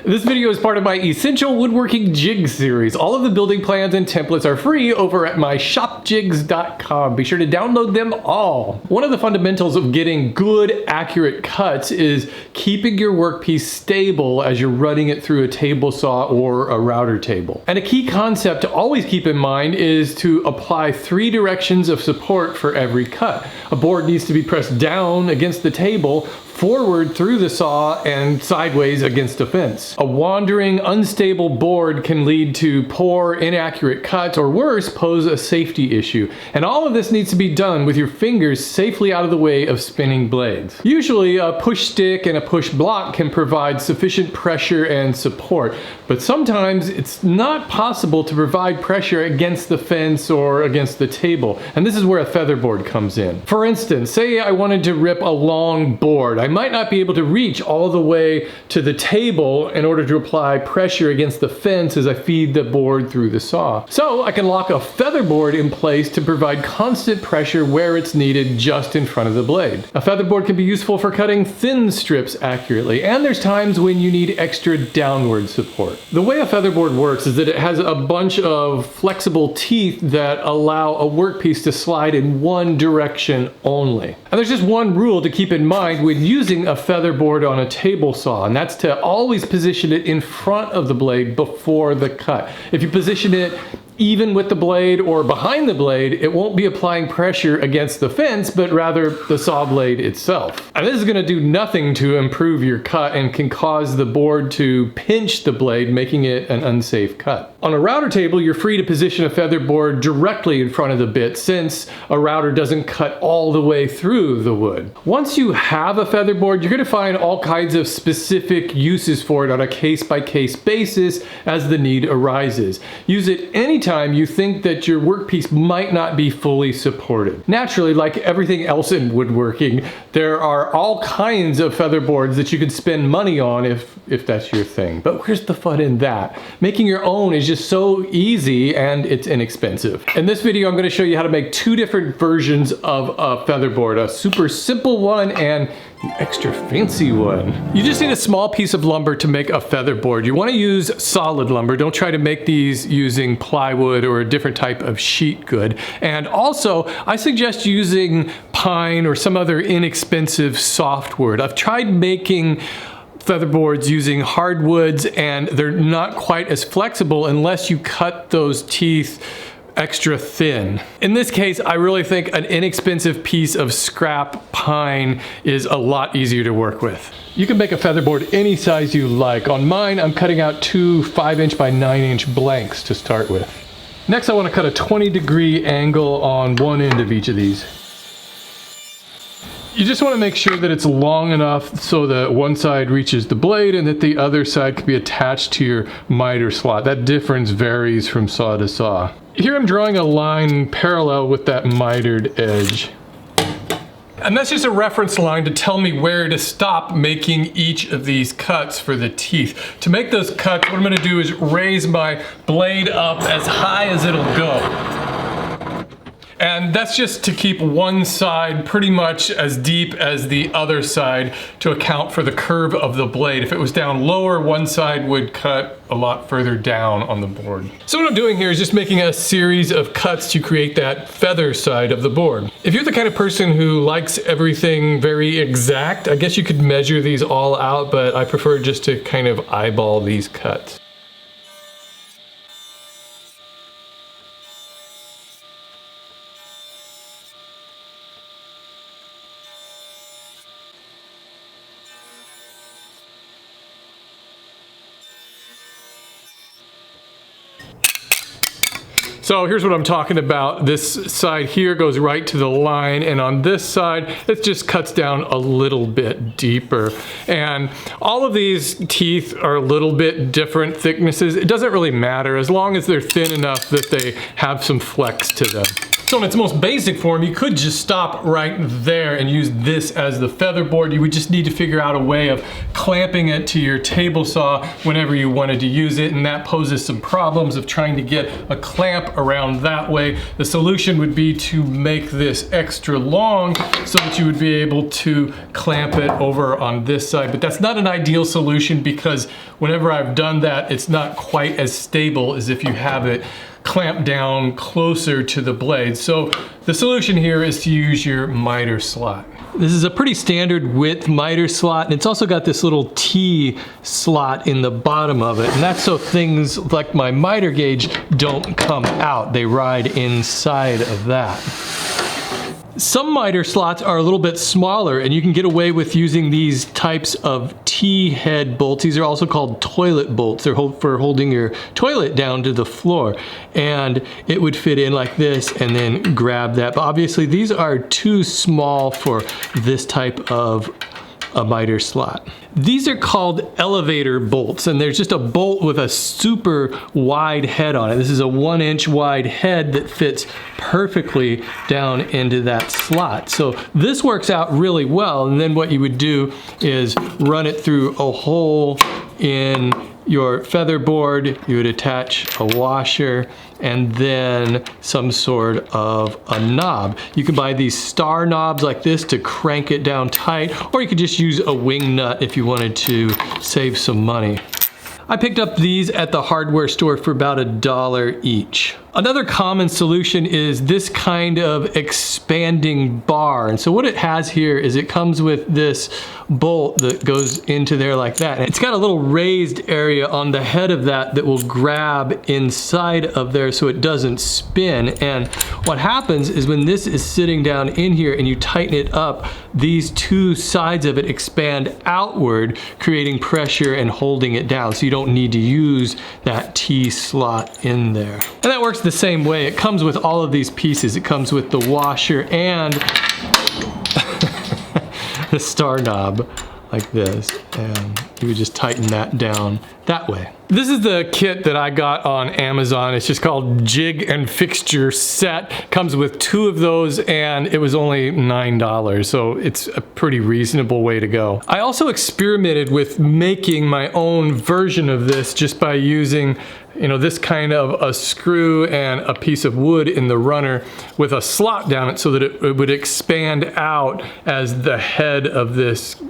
This video is part of my Essential Woodworking Jig series. All of the building plans and templates are free over at my shopjigs.com. Be sure to download them all. One of the fundamentals of getting good, accurate cuts is keeping your workpiece stable as you're running it through a table saw or a router table. And a key concept to always keep in mind is to apply 3 directions of support for every cut. A board needs to be pressed down against the table, forward through the saw, and sideways against a fence. A wandering, unstable board can lead to poor, inaccurate cuts, or worse, pose a safety issue. And all of this needs to be done with your fingers safely out of the way of spinning blades. Usually, a push stick and a push block can provide sufficient pressure and support, but sometimes it's not possible to provide pressure against the fence or against the table. And this is where a featherboard comes in. For instance, say I wanted to rip a long board. I might not be able to reach all the way to the table in order to apply pressure against the fence as I feed the board through the saw. So I can lock a featherboard in place to provide constant pressure where it's needed, just in front of the blade. A featherboard can be useful for cutting thin strips accurately, and there's times when you need extra downward support. The way a featherboard works is that it has a bunch of flexible teeth that allow a workpiece to slide in one direction only. And there's just one rule to keep in mind when using a featherboard on a table saw, and that's to always position it in front of the blade before the cut. If you position it even with the blade or behind the blade, it won't be applying pressure against the fence, but rather the saw blade itself. And this is going to do nothing to improve your cut and can cause the board to pinch the blade, making it an unsafe cut. On a router table, you're free to position a featherboard directly in front of the bit, since a router doesn't cut all the way through the wood. Once you have a featherboard, you're going to find all kinds of specific uses for it on a case-by-case basis as the need arises. Use it anytime you think that your workpiece might not be fully supported. Naturally, like everything else in woodworking, there are all kinds of featherboards that you could spend money on if that's your thing. But where's the fun in that? Making your own is just so easy and it's inexpensive. In this video, I'm going to show you how to make 2 different versions of a featherboard, a super simple one and an extra fancy one. You just need a small piece of lumber to make a featherboard. You want to use solid lumber. Don't try to make these using plywood or a different type of sheet good. And also, I suggest using pine or some other inexpensive softwood. I've tried making featherboards using hardwoods, and they're not quite as flexible unless you cut those teeth extra thin. In this case, I really think an inexpensive piece of scrap pine is a lot easier to work with. You can make a featherboard any size you like. On mine, I'm cutting out 2 5" by 9" blanks to start with. Next, I want to cut a 20-degree angle on one end of each of these. You just want to make sure that it's long enough so that one side reaches the blade and that the other side can be attached to your miter slot. That difference varies from saw to saw. Here I'm drawing a line parallel with that mitered edge. And that's just a reference line to tell me where to stop making each of these cuts for the teeth. To make those cuts, what I'm going to do is raise my blade up as high as it'll go. And that's just to keep one side pretty much as deep as the other side to account for the curve of the blade. If it was down lower, one side would cut a lot further down on the board. So what I'm doing here is just making a series of cuts to create that feather side of the board. If you're the kind of person who likes everything very exact, I guess you could measure these all out, but I prefer just to kind of eyeball these cuts. So here's what I'm talking about. This side here goes right to the line, and on this side, it just cuts down a little bit deeper. And all of these teeth are a little bit different thicknesses. It doesn't really matter as long as they're thin enough that they have some flex to them. So in its most basic form, you could just stop right there and use this as the featherboard. You would just need to figure out a way of clamping it to your table saw whenever you wanted to use it, and that poses some problems of trying to get a clamp around that way. The solution would be to make this extra long so that you would be able to clamp it over on this side, but that's not an ideal solution because whenever I've done that, it's not quite as stable as if you have it clamp down closer to the blade. So the solution here is to use your miter slot. This is a pretty standard width miter slot, and it's also got this little T slot in the bottom of it, and that's so things like my miter gauge don't come out. They ride inside of that. Some miter slots are a little bit smaller, and you can get away with using these types of T-head bolts. These are also called toilet bolts. They're for holding your toilet down to the floor. And it would fit in like this and then grab that. But obviously these are too small for this type of a miter slot. These are called elevator bolts, and there's just a bolt with a super wide head on it. This is a 1-inch wide head that fits perfectly down into that slot. So this works out really well, and then what you would do is run it through a hole in your featherboard. You would attach a washer and then some sort of a knob. You can buy these star knobs like this to crank it down tight, or you could just use a wing nut if you wanted to save some money. I picked up these at the hardware store for about $1 each. Another common solution is this kind of expanding bar. And so what it has here is it comes with this bolt that goes into there like that. And it's got a little raised area on the head of that that will grab inside of there so it doesn't spin. And what happens is when this is sitting down in here and you tighten it up, these two sides of it expand outward, creating pressure and holding it down. So you don't need to use that T slot in there. And that works the same way. It comes with all of these pieces. It comes with the washer and the star knob like this, and you would just tighten that down that way. This is the kit that I got on Amazon. It's just called Jig and Fixture Set. Comes with 2 of those, and it was only $9, so it's a pretty reasonable way to go. I also experimented with making my own version of this just by using, you know, this kind of a screw and a piece of wood in the runner with a slot down it so that it would expand out as the head of this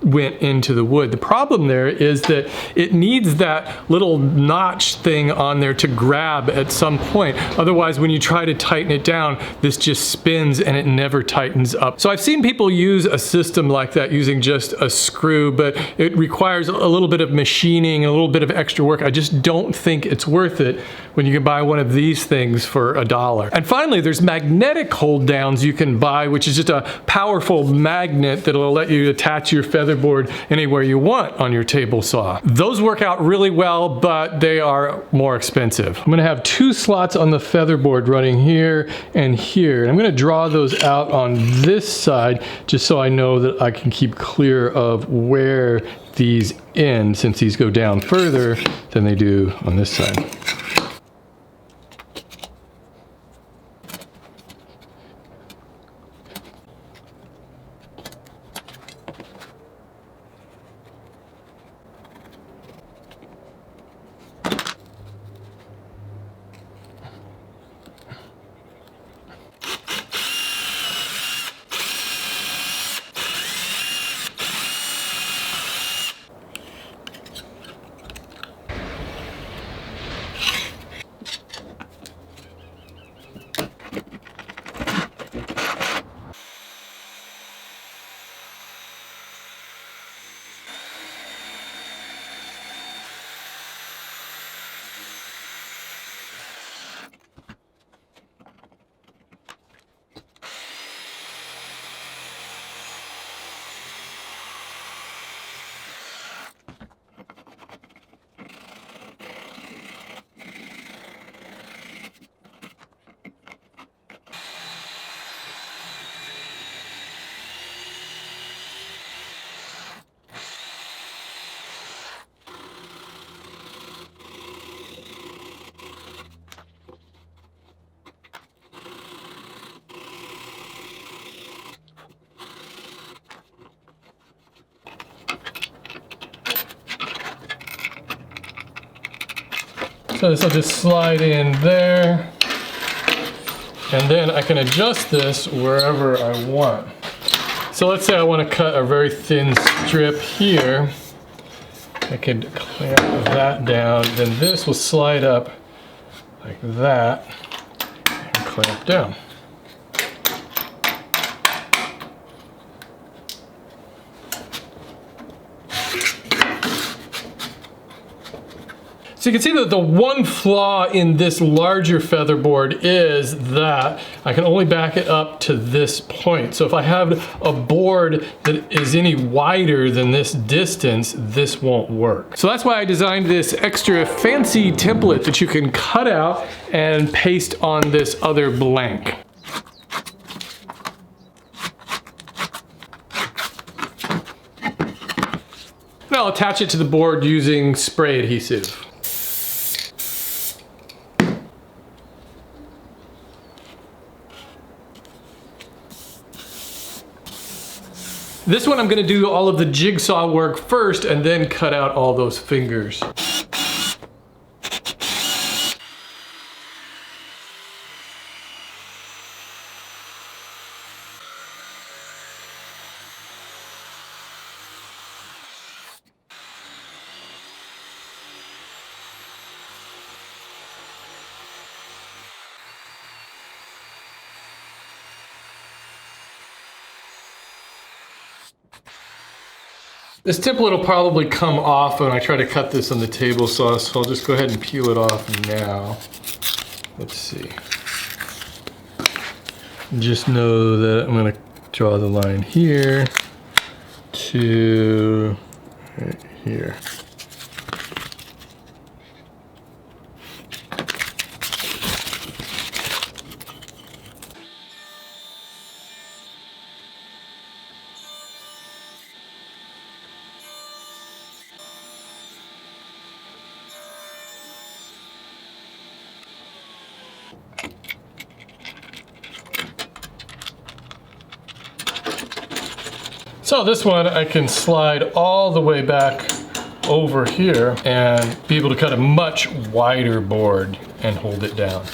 went into the wood. The problem there is that it needs that little notch thing on there to grab at some point. Otherwise, when you try to tighten it down, this just spins and it never tightens up. So I've seen people use a system like that using just a screw, but it requires a little bit of machining, a little bit of extra work. I just don't think it's worth it when you can buy one of these things for $1. And finally, there's magnetic hold downs you can buy, which is just a powerful magnet that'll let you attach your featherboard anywhere you want on your table saw. Those work out really well, but they are more expensive. I'm gonna have 2 slots on the featherboard running here and here. And I'm gonna draw those out on this side just so I know that I can keep clear of where these end, since these go down further than they do on this side. So this will just slide in there. And then I can adjust this wherever I want. So let's say I want to cut a very thin strip here. I could clamp that down. Then this will slide up like that and clamp down. So you can see that the one flaw in this larger featherboard is that I can only back it up to this point. So if I have a board that is any wider than this distance, this won't work. So that's why I designed this extra fancy template that you can cut out and paste on this other blank. Then I'll attach it to the board using spray adhesive. This one I'm going to do all of the jigsaw work first and then cut out all those fingers. This template will probably come off when I try to cut this on the table saw, so I'll just go ahead and peel it off now. Let's see. Just know that I'm going to draw the line here to right here. So this one I can slide all the way back over here and be able to cut a much wider board and hold it down.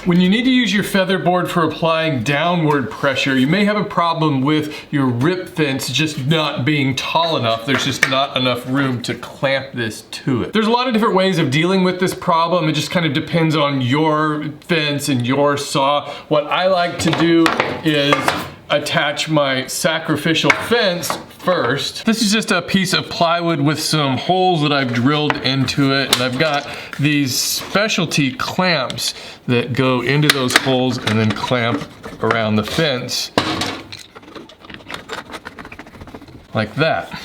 When you need to use your featherboard for applying downward pressure, you may have a problem with your rip fence just not being tall enough. There's just not enough room to clamp this to it. There's a lot of different ways of dealing with this problem. It just kind of depends on your fence and your saw. What I like to do is attach my sacrificial fence first. This is just a piece of plywood with some holes that I've drilled into it, and I've got these specialty clamps that go into those holes and then clamp around the fence like that.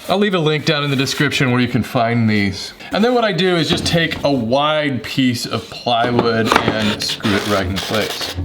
I'll leave a link down in the description where you can find these. And then what I do is just take a wide piece of plywood and screw it right in place.